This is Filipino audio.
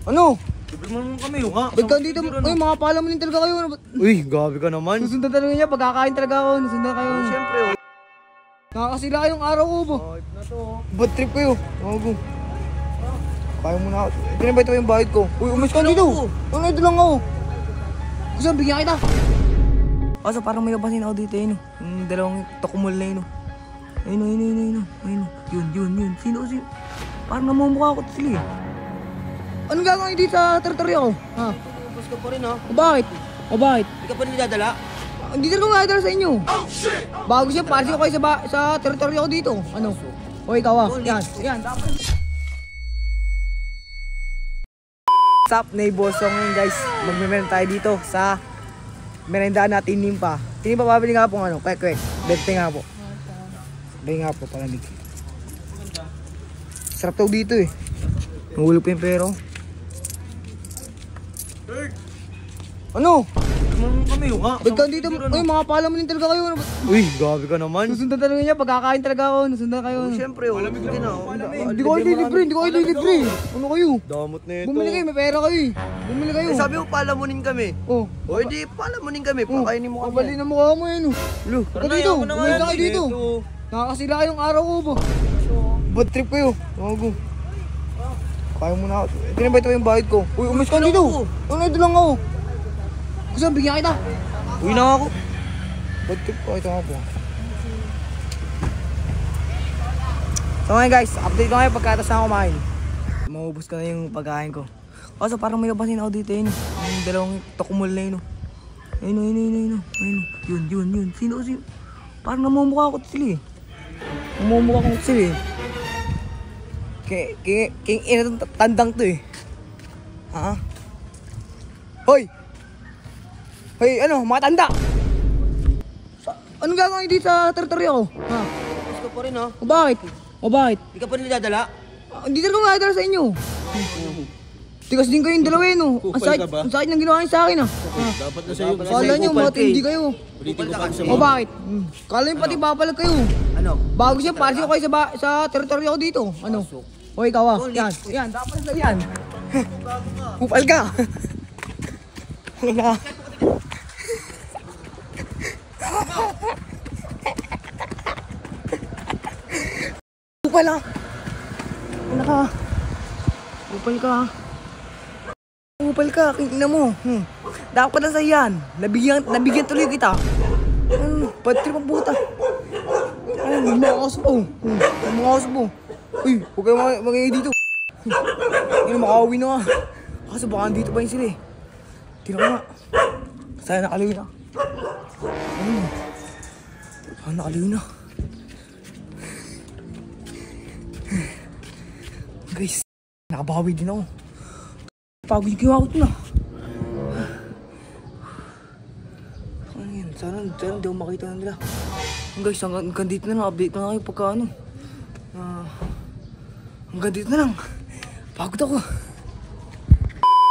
Ano? Sabi mo naman kami, ha? Ba't ka dito? Uy, mga pala mo din talaga kayo. Uy, gabi ka naman. Susundan talaga niya, pagkakain talaga ako. Susundan kayo. Siyempre, oh. Nakakasila kayong araw ko ba? Hype na to. Bad trip kayo. Ako. Kaya mo na ako. Pinabay yung bayad ko. Uy, umis ka dito. Ano ito lang ako. Gusto, bigyan kita. Kaso parang may napansin ako dito yun. Yung dalawang takumul na yun. Ayun. Yun. Sino? Parang namumukha ako sila eh. Anong gagawin dito sa teritoryo ko? Ha? Bus ka pa rin, ha? Bakit? Hindi ka pa nilidadala? Hindi talaga nga sa inyo. Bago siya, parsi ko kayo sa teritoryo ko dito. Ano? O ikaw ah. Yan. What's up, neighbors? So ngayon guys, magme-merenda tayo dito sa merendaan na Tinimpa. Tinimpa, pabili nga po ano, kwek. Bente nga po. Bili nga po, palamig. Sarap daw dito eh. Nahulog pa yung pero. Ano? Sabi mo naman kami, ha? Ba't ka dito? Uy, mga pala mo din talaga kayo. Uy, gabi ka naman. Susundan talaga niya, pagkakain talaga ako. Susundan kayo. Siyempre, oh. Malamig din, ha? Hindi ko kayo libre. Ano kayo? Damot na ito. Bumili kayo, may pera kayo eh. Bumili kayo. Sabi mo, palamunin kami. Oh. O, hindi, palamunin kami. Pakainin mo kami. Kabali na mukha mo yan. Lo, Tara na, dito. ayaw mo na nga Bumili yan, kayo dito. Nakakasila kayong araw ko ba? Bad trip kayo. Ako. Kaya mo na ako. Pinabay yung bayad ko. Uy, umis ka dito. Ano ito lang ako. Gusto, bigyan kita. Uwi na ako. Bad trip ko. Ito nga po. So ngayon guys, update ko ngayon pagkatas na kumain. Maubos ko na yung pagkain ko. Kaso parang may napansin ako dito yun. Yung dalawang takumul na yun. Ayun. Yun. Sino? Parang namumukha ako sila eh. Namumukha ko sila eh. King ina tandang to eh. Ha? Hoy, ano, mga tanda! Anong gagawin dito sa teritoryo ko? Ha? Bus ka pa rin, ha? O bakit? Hindi ka pa nilidadala? Hindi talaga nga dala sa inyo. Tigas din kayong dalawa no. Ang sakit ng ginawa niyo sa akin ah. Dapat na sa'yo. Kala niyo matindi kayo. O bakit? Kala niyo pati babalag kayo. Ano? Bago siya, parsi ko kayo sa teritoryo ko dito. Ano? O ikaw ah. Yan. Dapat na yan. Upal ka. Wala. Upal ah. Wala ka. Upal ka. Tingnan mo. Dapat na sa yan. Nabigyan tuloy kita. Patri pang puta. Mga kaso po. Uy, huwag kayo magiging dito. Hindi na makauwi na nga. Kaso baka dito pa yun sila eh. Tira ko nga. Sana nakaliwi na. Sana nakaliwi na. Guys, nakabawi din ako. Pagod yung kiwa ko ito na. Ano yan? Sana hindi ako makita na nila. Guys, hanggang dito na lang. Update na kayo pagka ano. Hanggang dito na lang. Pagod ako.